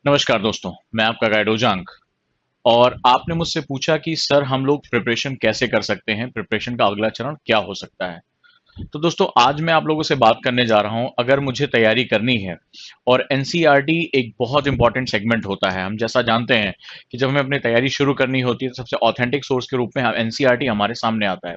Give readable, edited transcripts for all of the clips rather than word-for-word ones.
नमस्कार दोस्तों, मैं आपका गाइड उजांक। और आपने मुझसे पूछा कि सर हम लोग प्रिपरेशन कैसे कर सकते हैं, प्रिपरेशन का अगला चरण क्या हो सकता है। तो दोस्तों आज मैं आप लोगों से बात करने जा रहा हूं, अगर मुझे तैयारी करनी है और एनसीईआरटी एक बहुत इंपॉर्टेंट सेगमेंट होता है। हम जैसा जानते हैं कि जब हमें अपनी तैयारी शुरू करनी होती है तो सबसे ऑथेंटिक सोर्स के रूप में एनसीईआरटी हमारे सामने आता है।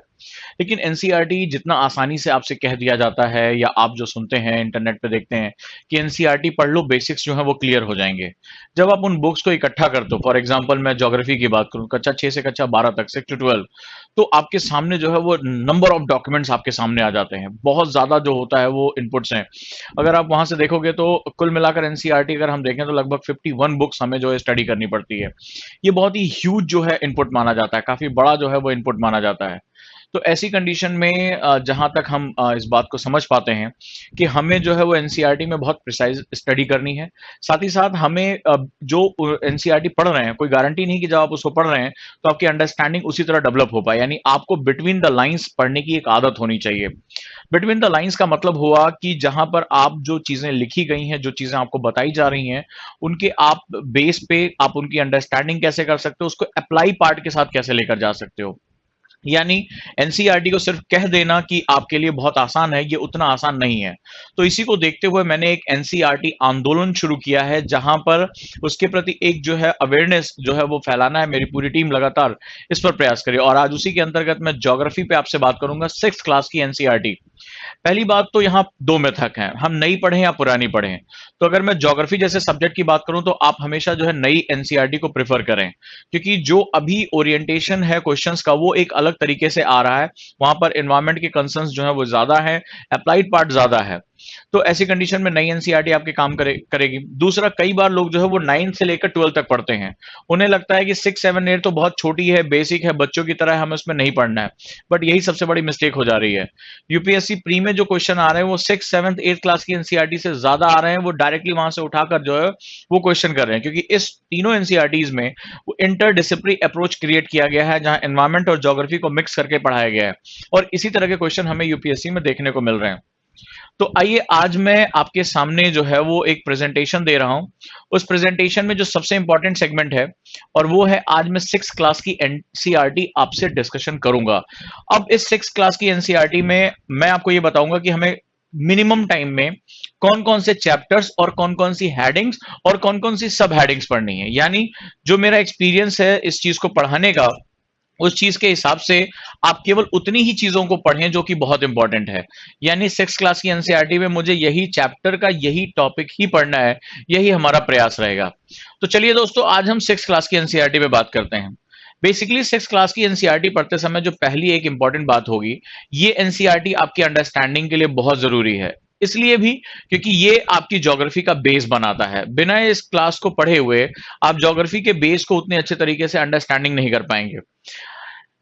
लेकिन एनसीईआरटी जितना आसानी से आपसे कह दिया जाता है या आप जो सुनते हैं इंटरनेट पे देखते हैं कि एनसीईआरटी पढ़ लो, बेसिक्स जो है वो क्लियर हो जाएंगे। जब आप उन बुक्स को इकट्ठा करते हो, फॉर एग्जांपल मैं ज्योग्राफी की बात करूं, कक्षा 6 से कक्षा 12 तक, 6 to 12, तो आपके सामने जो है वो नंबर ऑफ डॉक्यूमेंट्स आपके सामने आ जाते हैं। बहुत ज्यादा जो होता है वो इनपुट्स हैं। अगर आप वहां से देखोगे तो कुल मिलाकर एनसीईआरटी अगर हम देखें तो लगभग 51 बुक्स हमें जो है स्टडी करनी पड़ती है। ये बहुत ही ह्यूज जो है इनपुट माना जाता है, काफी बड़ा जो है वो इनपुट माना जाता है। तो ऐसी कंडीशन में जहाँ तक हम इस बात को समझ पाते हैं कि हमें जो है वो एनसीईआरटी में बहुत प्रिसाइज स्टडी करनी है। साथ ही साथ हमें जो एनसीईआरटी पढ़ रहे हैं, कोई गारंटी नहीं कि जब आप उसको पढ़ रहे हैं तो आपकी अंडरस्टैंडिंग उसी तरह डेवलप हो पाए। यानी आपको बिटवीन द लाइंस पढ़ने की एक आदत होनी चाहिए। बिटवीन द लाइंस का मतलब हुआ कि जहां पर आप जो चीजें लिखी गई हैं, जो चीजें आपको बताई जा रही हैं, उनके आप बेस पे आप उनकी अंडरस्टैंडिंग कैसे कर सकते हो, उसको अप्लाई पार्ट के साथ कैसे लेकर जा सकते हो। यानी एनसीईआरटी को सिर्फ कह देना कि आपके लिए बहुत आसान है, ये उतना आसान नहीं है। तो इसी को देखते हुए मैंने एक एनसीईआरटी आंदोलन शुरू किया है, जहां पर उसके प्रति एक जो है अवेयरनेस जो है वो फैलाना है। मेरी पूरी टीम लगातार इस पर प्रयास करे और आज उसी के अंतर्गत मैं ज्योग्राफी पे आपसे बात करूंगा, 6th क्लास की एनसीईआरटी। पहली बात तो यहाँ दो मेथड हैं, हम नई पढ़ें या पुरानी पढ़ें। तो अगर मैं ज्योग्राफी जैसे सब्जेक्ट की बात करूं तो आप हमेशा जो है नई एनसीईआरटी को प्रेफर करें, क्योंकि जो अभी ओरिएंटेशन है क्वेश्चंस का वो एक अलग तरीके से आ रहा है। वहां पर एनवायरमेंट के कंसर्न्स जो है वो ज्यादा है, अप्लाइड पार्ट ज्यादा है। तो ऐसी कंडीशन में नई एनसीईआरटी आपके काम करेगी। दूसरा, कई बार लोग जो है वो 9 से लेकर 12 तक पढ़ते हैं। उन्हें लगता है कि 6, 7, 8 तो बहुत छोटी है, बेसिक है, बच्चों की तरह हमें उसमें नहीं पढ़ना है। बट यही सबसे बड़ी मिस्टेक हो जा रही है। यूपीएससी प्री में जो क्वेश्चन आ रहे हैं वो 6, 7, 8 क्लास की एनसीईआरटी से ज्यादा आ रहे हैं। वो डायरेक्टली वहां से उठाकर जो है वो क्वेश्चन कर रहे हैं, क्योंकि इस तीनों एनसीईआरटीज में वो इंटरडिसिप्लिनरी अप्रोच क्रिएट किया गया है, जहां एनवायरमेंट और ज्योग्राफी को मिक्स करके पढ़ाया गया है। और इसी तरह के क्वेश्चन हमें यूपीएससी में देखने को मिल रहे हैं। तो आइए आज मैं आपके सामने जो है वो एक प्रेजेंटेशन दे रहा हूं। उस प्रेजेंटेशन में जो सबसे इंपॉर्टेंट सेगमेंट है, और वो है आज मैं 6th क्लास की एनसीईआरटी आपसे डिस्कशन करूंगा। अब इस 6th क्लास की एनसीईआरटी में मैं आपको ये बताऊंगा कि हमें मिनिमम टाइम में कौन कौन से चैप्टर्स और कौन कौन सी हेडिंग्स और कौन कौन सी सब हेडिंग्स पढ़नी है। यानी जो मेरा एक्सपीरियंस है इस चीज को पढ़ाने का, उस चीज के हिसाब से आप केवल उतनी ही चीजों को पढ़ें जो कि बहुत इंपॉर्टेंट है। यानी 6th क्लास की एनसीईआरटी में मुझे यही चैप्टर का यही टॉपिक ही पढ़ना है, यही हमारा प्रयास रहेगा। तो चलिए दोस्तों, आज हम 6th क्लास की एनसीईआरटी पे बात करते हैं। बेसिकली 6th क्लास की एनसीईआरटी पढ़ते समय जो पहली एक इंपॉर्टेंट बात होगी, ये एनसीईआरटी आपकी अंडरस्टैंडिंग के लिए बहुत जरूरी है। इसलिए भी क्योंकि ये आपकी ज्योग्राफी का बेस बनाता है। बिना इस क्लास को पढ़े हुए आप ज्योग्राफी के बेस को उतने अच्छे तरीके से अंडरस्टैंडिंग नहीं कर पाएंगे।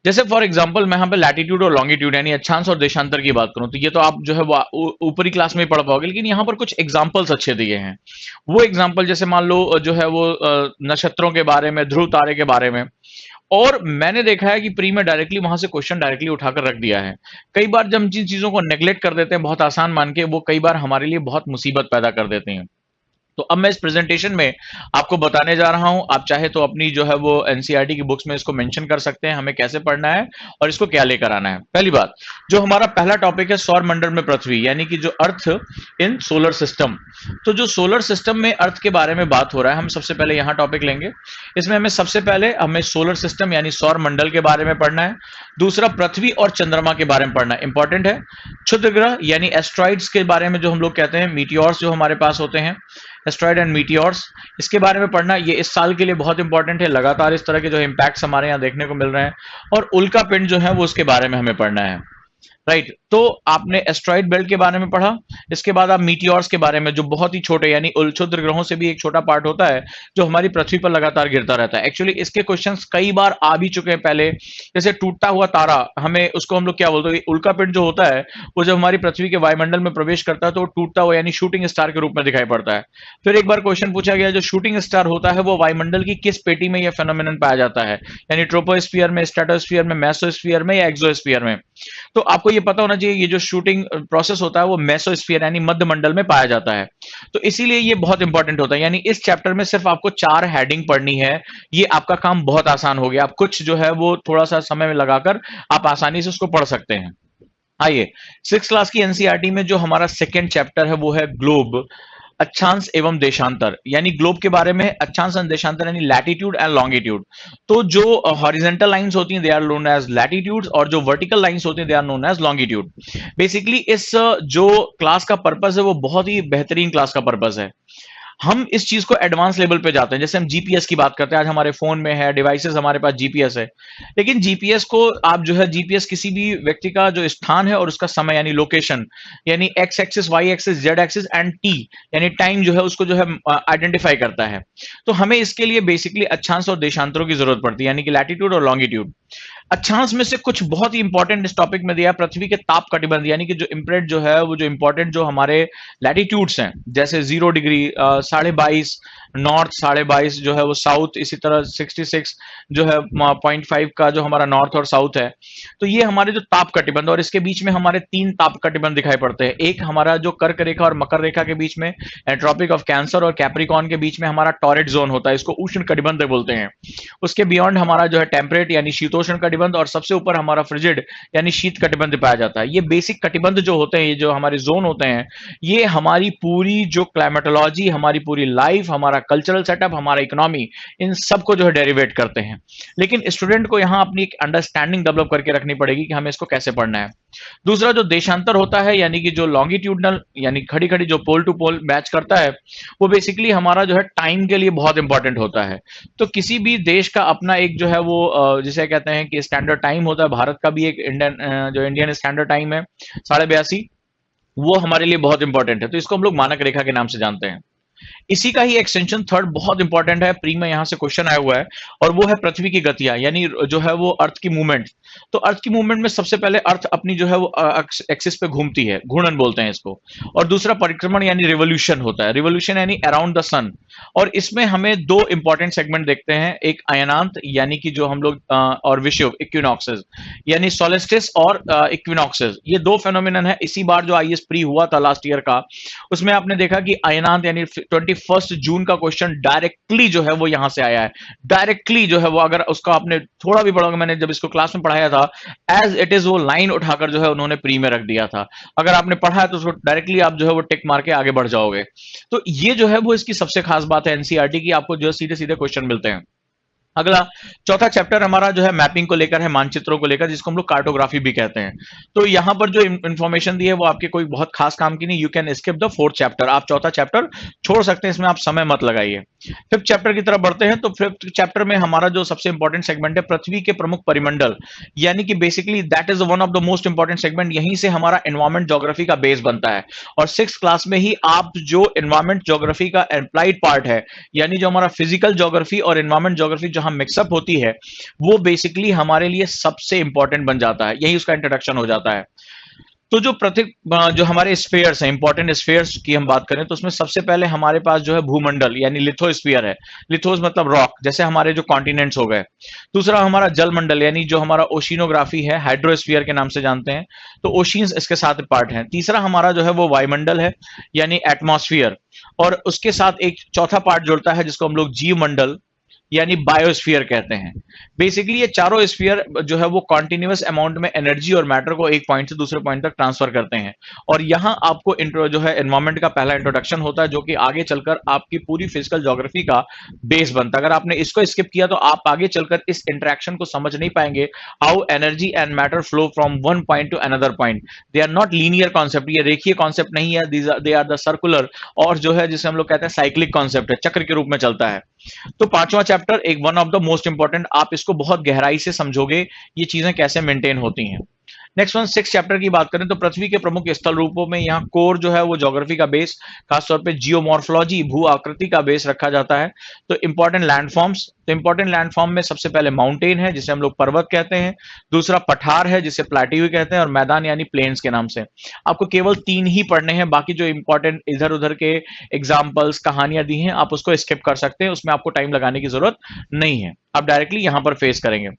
जैसे फॉर एग्जांपल मैं यहाँ पे लैटिट्यूड और लॉन्गिट्यूड यानी अक्षांश और देशांतर की बात करूं, तो ये तो आप जो है वो ऊपरी क्लास में ही पढ़ पाओगे। लेकिन यहाँ पर कुछ एग्जांपल्स अच्छे दिए हैं। वो एग्जांपल जैसे मान लो जो है वो नक्षत्रों के बारे में, ध्रुव तारे के बारे में। और मैंने देखा है कि प्री में डायरेक्टली वहां से क्वेश्चन डायरेक्टली उठाकर रख दिया है। कई बार जब जिन चीजों को नेग्लेक्ट कर देते हैं बहुत आसान मान के, वो कई बार हमारे लिए बहुत मुसीबत पैदा कर देते हैं। तो अब मैं इस प्रेजेंटेशन में आपको बताने जा रहा हूं। आप चाहे तो अपनी जो है वो एनसीईआरटी की बुक्स में इसको मेंशन कर सकते हैं, हमें कैसे पढ़ना है और इसको क्या लेकर आना है। पहली बात, जो हमारा पहला टॉपिक है सौर मंडल में पृथ्वी, यानी कि जो अर्थ इन सोलर सिस्टम। तो जो सोलर सिस्टम में अर्थ के बारे में बात हो रहा है, हम सबसे पहले यहां टॉपिक लेंगे। इसमें हमें सबसे पहले हमें सोलर सिस्टम यानी सौर मंडल के बारे में पढ़ना है। दूसरा, पृथ्वी और चंद्रमा के बारे में पढ़ना है, इंपॉर्टेंट है। क्षुद्र ग्रह यानी एस्ट्रॉइड्स के बारे में जो हम लोग कहते हैं, मीटियोर्स जो हमारे पास होते हैं, एस्ट्रॉइड एंड मीटियोर्स, इसके बारे में पढ़ना। ये इस साल के लिए बहुत इंपॉर्टेंट है। लगातार इस तरह के जो इम्पैक्ट्स हमारे यहाँ देखने को मिल रहे हैं। और उल्का पिंड जो है वो उसके बारे में हमें पढ़ना है। राइट, तो आपने एस्ट्रॉइड बेल्ट के बारे में पढ़ा। इसके बाद आप मीटियोर्स के बारे में, जो बहुत ही छोटे यानी क्षुद्र ग्रहों से भी एक छोटा पार्ट होता है जो हमारी पृथ्वी पर लगातार गिरता रहता है। एक्चुअली इसके क्वेश्चंस कई बार आ भी चुके हैं पहले। जैसे टूटता हुआ तारा, हमें उसको हम लोग क्या बोलते हैं, उल्का पिंड जो होता है वो जब हमारी पृथ्वी के वायुमंडल में प्रवेश करता है तो वो टूटता हुआ यानी शूटिंग स्टार के रूप में दिखाई पड़ता है। फिर एक बार क्वेश्चन पूछा गया, जो शूटिंग स्टार होता है वो वायुमंडल की किस पेटी में यह फेनोमेनन पाया जाता है, यानी ट्रोपोस्फियर में, स्ट्रेटोस्फियर में, मेसोस्फियर में या एक्सोस्फियर में। तो आपको ये पता होना चाहिए लीजिए ये जो शूटिंग प्रोसेस होता है वो मेसोस्फीयर यानी मध्य मंडल में पाया जाता है। तो इसीलिए ये बहुत इंपॉर्टेंट होता है, यानी इस चैप्टर में सिर्फ आपको 4 हेडिंग पढ़नी है, ये आपका काम बहुत आसान हो गया। आप कुछ जो है वो थोड़ा सा समय में लगाकर आप आसानी से उसको पढ़ सकते हैं। आइए, 6th क्लास की एनसीईआरटी में जो हमारा सेकंड चैप्टर है वो है ग्लोब, अक्षांश एवं देशांतर, यानी ग्लोब के बारे में, अक्षांश एंड देशांतर यानी लैटिट्यूड एंड लॉन्गिट्यूड। तो जो हॉरिजेंटल लाइंस होती हैं they are known as latitudes, और जो वर्टिकल लाइंस होती हैं they are known as longitude. Basically इस जो क्लास का पर्पस है वो बहुत ही बेहतरीन क्लास का पर्पस है। हम इस चीज को एडवांस लेवल पे जाते हैं, जैसे हम जीपीएस की बात करते हैं, आज हमारे फोन में है डिवाइसेस, हमारे पास जीपीएस है, लेकिन जीपीएस को आप जो है जीपीएस किसी भी व्यक्ति का जो स्थान है और उसका समय यानी लोकेशन, यानी X axis, Y axis, Z axis and T यानी टाइम जो है उसको जो है आइडेंटिफाई करता है। तो हमें इसके लिए बेसिकली अक्षांश और देशांतरों की जरूरत पड़ती है, यानी कि लैटिट्यूड और लॉन्गिट्यूड। अक्षांश में से कुछ बहुत ही इंपॉर्टेंट इस टॉपिक में दिया है, पृथ्वी के ताप कटिबंध, यानी कि जो इम्प्रेड जो है वो जो इंपॉर्टेंट जो हमारे लैटिट्यूड्स हैं, जैसे 0 डिग्री 22.5 नॉर्थ, 22.5 जो है वो साउथ, इसी तरह 66 जो है 0.5 का जो हमारा नॉर्थ और साउथ है। तो ये हमारे जो ताप कटिबंध, और इसके बीच में हमारे 3 ताप कटिबंध दिखाई पड़ते हैं। एक हमारा जो कर्क रेखा और मकर रेखा के बीच में, ट्रॉपिक ऑफ कैंसर और कैप्रिकॉन के बीच में हमारा टॉरेट जोन होता है, इसको उष्ण कटिबंध बोलते हैं। उसके बियॉन्ड हमारा जो है टेम्परेट यानी शीतोष्ण कटिबंध, और सबसे ऊपर हमारा फ्रिजिड यानी शीत कटिबंध पाया जाता है। ये बेसिक कटिबंध जो होते हैं, ये जो हमारे जोन होते हैं, ये हमारी पूरी जो क्लाइमेटोलॉजी, हमारी पूरी लाइफ, हमारा कल्चरल सेटअप, हमारा इकोनॉमी, इन सबको जो है डेरिवेट करते हैं। लेकिन स्टूडेंट को यहाँ अपनी एक अंडरस्टैंडिंग डेवलप करके रखनी पड़ेगी कि हमें इसको कैसे पढ़ना है। दूसरा जो देशांतर होता है, यानी कि जो लॉन्गिट्यूडनल यानी खड़ी खड़ी जो पोल टू पोल मैच करता है, वो बेसिकली हमारा जो है टाइम के लिए बहुत इंपॉर्टेंट होता है। तो किसी भी देश का अपना एक जो है वो जिसे कहते हैं कि स्टैंडर्ड टाइम होता है, भारत का भी एक इंडियन स्टैंडर्ड टाइम है 82.5, वो हमारे लिए बहुत इंपॉर्टेंट है। तो इसको हम लोग मानक रेखा के नाम से जानते हैं। इसी का ही एक्सटेंशन थर्ड बहुत इंपॉर्टेंट है, प्री में यहां से क्वेश्चन आया हुआ है, और वो है पृथ्वी की गतियां, यानी जो है वो अर्थ की मूवमेंट। तो अर्थ की मूवमेंट में सबसे पहले अर्थ अपनी जो है वो एक्सिस पे घूमती है, घूर्णन बोलते हैं इसको, और दूसरा परिक्रमण यानी रिवोल्यूशन होता है, रिवोल्यूशन यानी अराउंड द सन। और इसमें हमें 2 इंपॉर्टेंट सेगमेंट देखते हैं, एक अयनांत यानी कि जो हम लोग और विषुव इक्विनॉक्सेस यानी सोलिस्टिस और इक्विनॉक्सेस, ये 2 फेनोमेनन है। इसी बार जो आईएएस प्री हुआ था लास्ट ईयर का, उसमें आपने देखा कि अयनांत यानी 21 जून का क्वेश्चन डायरेक्टली जो है वो यहां से आया है। डायरेक्टली जो है वो, अगर उसका आपने थोड़ा भी पढ़ोगे, मैंने जब इसको क्लास में पढ़ाया था, एज इट इज वो लाइन उठाकर जो है उन्होंने प्री में रख दिया था। अगर आपने पढ़ा है तो उसको डायरेक्टली आप जो है वो टिक मार के आगे बढ़ जाओगे। तो ये जो है वो इसकी सबसे खास बात है एनसीईआरटी की, आपको जो सीधे सीधे क्वेश्चन मिलते हैं। अगला चौथा चैप्टर हमारा जो है मैपिंग को लेकर है, मानचित्रों को लेकर, जिसको हम लोग कार्टोग्राफी भी कहते हैं। तो यहां पर जो इंफॉर्मेशन दी है वो आपके कोई बहुत खास काम की नहीं, you can skip the 4th chapter, आप चौथा चैप्टर छोड़ सकते हैं, इसमें आप समय मत लगाइए। 5th चैप्टर की तरफ बढ़ते हैं। तो 5th चैप्टर में हमारा जो सबसे इंपॉर्टेंट सेगमेंट है पृथ्वी के प्रमुख परिमंडल, यानी कि basically that is one of the most important segment, यहीं से हमारा एनवायरमेंट ज्योग्राफी का बेस बनता है। और 6th क्लास में ही आप जो एनवायरमेंट ज्योग्राफी का एप्लाइड पार्ट है, यानी जो हमारा फिजिकल ज्योग्राफी और एनवायरमेंट ज्योग्राफी जहां मिक्सअप होती है, वो बेसिकली हमारे लिए सबसे इंपॉर्टेंट बन जाता है, यही उसका इंट्रोडक्शन हो जाता है। तो जो हमारे स्फीयर्स हैं, इंपॉर्टेंट स्फीयर्स की हम बात करें तो उसमें सबसे पहले हमारे पास जो है भूमंडल यानी लिथोस्फीयर है। लिथोस मतलब रॉक, जैसे हमारे जो कॉन्टिनेंट्स हो गए। दूसरा हमारा जलमंडल यानी जो हमारा ओशिनोग्राफी है, हाइड्रोस्फीयर के नाम से जानते हैं, तो ओशियंस इसके साथ पार्ट हैं। तीसरा हमारा जो है वो वायुमंडल है यानी एटमॉस्फेयर, और उसके साथ एक चौथा पार्ट जुड़ता है जिसको हम लोग जीवमंडल यानी बायोस्फीयर कहते हैं। बेसिकली ये चारों स्फीयर जो है वो कॉन्टिन्यूअस अमाउंट में एनर्जी और मैटर को एक पॉइंट से दूसरे पॉइंट तक ट्रांसफर करते हैं। और यहां आपको इंट्रो जो है एनवायरमेंट का पहला इंट्रोडक्शन होता है, जो कि आगे चलकर आपकी पूरी फिजिकल ज्योग्राफी का बेस बनता है। अगर आपने इसको स्किप किया तो आप आगे चलकर इस इंटरेक्शन को समझ नहीं पाएंगे, how energy and matter flow from one point to another point. They are not linear concept, ये रेखीय कॉन्सेप्ट नहीं है, दे आर द सर्कुलर, और जो है जिसे हम लोग कहते हैं साइक्लिक कॉन्सेप्ट है, चक्र के रूप में चलता है। तो 5वां चैप्टर एक one of the most important, आप इसको बहुत गहराई से समझोगे ये चीजें कैसे मेंटेन होती हैं। नेक्स्ट वन 6 चैप्टर की बात करें तो पृथ्वी के प्रमुख स्थल रूपों में यहाँ कोर जो है वो ज्योग्राफी का बेस, खासतौर पे जियोमॉर्फोलॉजी भू आकृति का बेस रखा जाता है। तो इंपॉर्टेंट लैंडफॉर्म्स, तो इंपॉर्टेंट लैंडफॉर्म में सबसे पहले माउंटेन है जिसे हम लोग पर्वत कहते हैं, दूसरा पठार है जिसे प्लेट्यू कहते हैं, और मैदान यानी प्लेन्स के नाम से। आपको केवल 3 ही पढ़ने हैं, बाकी जो इंपॉर्टेंट इधर उधर के एग्जाम्पल्स कहानियां दी हैं आप उसको स्किप कर सकते हैं, उसमें आपको टाइम लगाने की जरूरत नहीं है, आप डायरेक्टली यहां पर फेस करेंगे।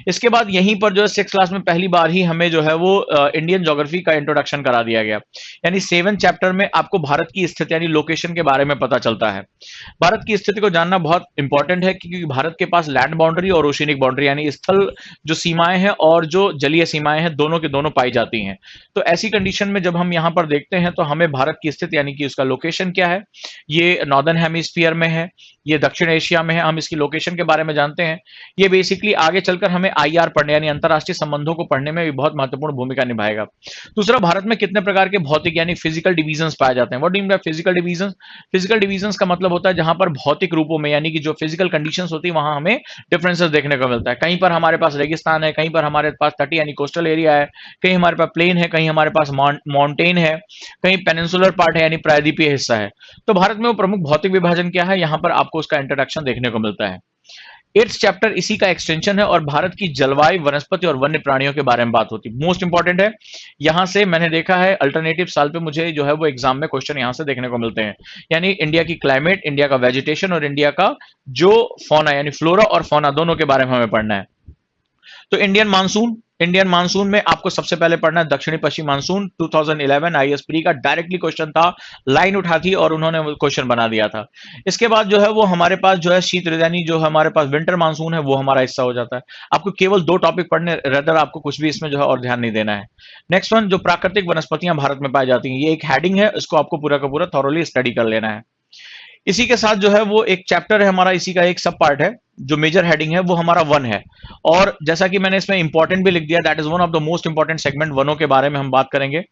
इसके बाद यहीं पर जो है 6th क्लास में पहली बार ही हमें जो है वो इंडियन ज्योग्राफी का इंट्रोडक्शन करा दिया गया। यानी 7th चैप्टर में आपको भारत की स्थिति यानी लोकेशन के बारे में पता चलता है। भारत की स्थिति को जानना बहुत इंपॉर्टेंट है क्योंकि भारत के पास लैंड बाउंड्री और ओशियनिक बाउंड्री यानी स्थल जो सीमाएं हैं और जो जलीय सीमाएं हैं दोनों के दोनों पाई जाती हैं। तो ऐसी कंडीशन में जब हम यहाँ पर देखते हैं तो हमें भारत की स्थिति यानी कि उसका लोकेशन क्या है, ये नॉर्दर्न हेमिस्फीयर में है, ये दक्षिण एशिया में है, हम इसकी लोकेशन के बारे में जानते हैं। ये बेसिकली आगे चलकर हमें आईआर पढ़ने यानी अंतरराष्ट्रीय संबंधों को पढ़ने में भी बहुत महत्वपूर्ण भूमिका निभाएगा। दूसरा, भारत में कितने प्रकार के भौतिक यानी फिजिकल डिवीजन्स पाए जाते हैं। What do you mean by physical divisions? Physical divisions का मतलब होता है जहां पर भौतिक रूपों में यानी कि जो फिजिकल कंडीशंस होती है वहां हमें डिफरेंसेस देखने को मिलता है। कहीं पर हमारे पास रेगिस्तान है, कहीं पर हमारे पास तटीय यानी कोस्टल एरिया है, कहीं हमारे पास प्लेन है, कहीं हमारे पास माउंटेन है, कहीं पेनिनसुलर पार्ट है यानी प्रायद्वीपीय हिस्सा है। तो भारत में वो प्रमुख भौतिक विभाजन क्या है, यहां पर आपको उसका इंट्रोडक्शन देखने को मिलता है। 8th चैप्टर इसी का एक्सटेंशन है और भारत की जलवायु, वनस्पति और वन्य प्राणियों के बारे में बात होती है। मोस्ट इंपॉर्टेंट है, यहां से मैंने देखा है अल्टरनेटिव साल पे मुझे जो है वो एग्जाम में क्वेश्चन यहां से देखने को मिलते हैं। यानी इंडिया की क्लाइमेट, इंडिया का वेजिटेशन और इंडिया का जो फौना यानी फ्लोरा और फौना दोनों के बारे में हमें पढ़ना है। तो इंडियन मानसून में आपको सबसे पहले पढ़ना है दक्षिणी पश्चिम मानसून। 2011 आईएएस प्री का डायरेक्टली क्वेश्चन था, लाइन उठा थी और उन्होंने क्वेश्चन बना दिया था। इसके बाद जो है वो हमारे पास जो है शीत ऋतु यानी जो हमारे पास विंटर मानसून है वो हमारा हिस्सा हो जाता है। आपको केवल 2 टॉपिक पढ़ने, रेदर आपको कुछ भी इसमें जो है और ध्यान नहीं देना है। नेक्स्ट वन, जो प्राकृतिक वनस्पतियां भारत में पाई जाती हैं, ये एक हेडिंग है, इसको आपको पूरा का पूरा थॉरोली स्टडी कर लेना है। इसी के साथ जो है वो एक चैप्टर है हमारा, इसी का एक सब पार्ट है, जो मेजर हेडिंग है वो हमारा वन है। और जैसा कि मैंने इसमें इंपॉर्टेंट भी लिख दिया, that is one of the most important segment, वनों के बारे में हम बात करेंगे।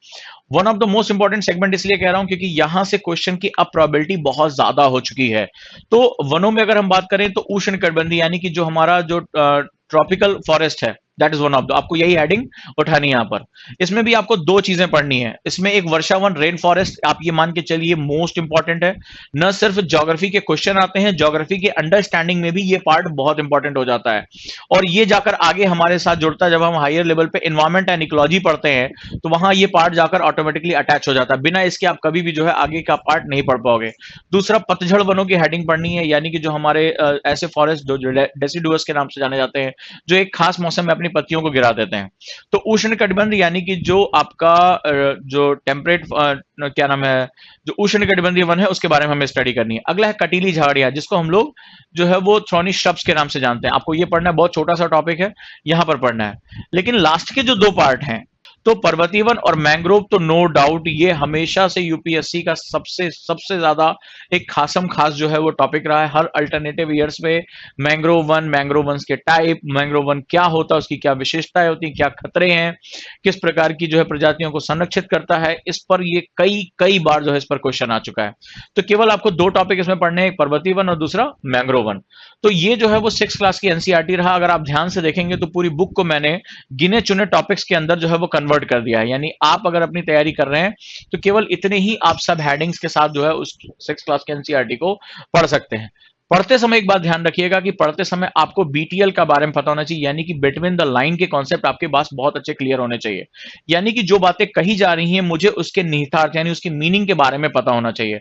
One of the most important segment इसलिए कह रहा हूं क्योंकि यहां से क्वेश्चन की अब प्रोबेबिलिटी बहुत ज्यादा हो चुकी है। तो वनों में अगर हम बात करें तो उष्णकटिबंधीय यानी कि जो हमारा जो ट्रॉपिकल फॉरेस्ट है, that is one of the, आपको यही हेडिंग उठानी है यहाँ पर। इसमें भी आपको 2 चीजें पढ़नी है। इसमें एक वर्षावन रेन फॉरेस्ट, आप ये मान के चलिए मोस्ट इंपॉर्टेंट है। न सिर्फ ज्योग्राफी के क्वेश्चन आते हैं, ज्योग्राफी के अंडरस्टैंडिंग में भी ये पार्ट बहुत इंपॉर्टेंट हो जाता है और ये जाकर आगे हमारे साथ जुड़ता है। जब हम हायर लेवल पे एनवायरमेंट एंड इकोलॉजी पढ़ते हैं तो वहां ये पार्ट जाकर ऑटोमेटिकली अटैच हो जाता है, बिना इसके आप कभी भी जो है आगे का पार्ट नहीं पढ़ पाओगे। दूसरा, पतझड़ वनों की हेडिंग पढ़नी है, यानी कि जो हमारे ऐसे फॉरेस्ट जो डेसिडुअस के नाम से जाने जाते हैं, जो एक खास मौसम में अपनी पत्तियों को गिरा देते हैं। तो उष्ण कटिबंध यानी कि जो आपका जो टेम्परेट क्या नाम है, जो उष्ण कटिबंधीय वन है उसके बारे में हमें स्टडी करनी है। अगला है कटीली झाड़ियां, जिसको हम लोग जो है वो थ्रॉनी श्रब्स के नाम से जानते हैं। आपको ये पढ़ना है, बहुत छोटा सा टॉपिक है, यहां पर पढ़ना है। लेकिन लास्ट के जो 2 पार्ट हैं, तो पर्वतीय वन और मैंग्रोव, तो नो डाउट ये हमेशा से यूपीएससी का सबसे ज्यादा एक खासम खास जो है वो टॉपिक रहा है। हर अल्टरनेटिव ईयर्स पे मैंग्रोव वन के टाइप, मैंग्रोव वन क्या होता है, उसकी क्या विशेषताएं होती हैं, क्या खतरे हैं, किस प्रकार की जो है प्रजातियों को संरक्षित करता है, इस पर ये कई बार जो है इस पर क्वेश्चन आ चुका है। तो केवल आपको 2 टॉपिक इसमें पढ़ने हैं, एक पर्वतीय वन और दूसरा मैंग्रोव वन। तो ये जो है वो 6th क्लास की एनसीईआरटी रहा। अगर आप ध्यान से देखेंगे तो पूरी बुक को मैंने गिने चुने टॉपिक्स के अंदर जो है वो कन्वर्ट कर दिया है। यानी आप अगर अपनी तैयारी कर रहे हैं तो केवल इतने ही आप सब हेडिंग्स के साथ जो है उस 6th क्लास के एनसीईआरटी को पढ़ सकते हैं। पढ़ते समय एक बात ध्यान रखिएगा कि पढ़ते समय आपको बीटीएल का बारे में पता होना चाहिए, यानी कि बिटवीन द लाइन के कॉन्सेप्ट आपके पास बहुत अच्छे क्लियर होने चाहिए। यानी कि जो बातें कही जा रही हैं मुझे उसके निहितार्थ यानी उसकी मीनिंग के बारे में पता होना चाहिए।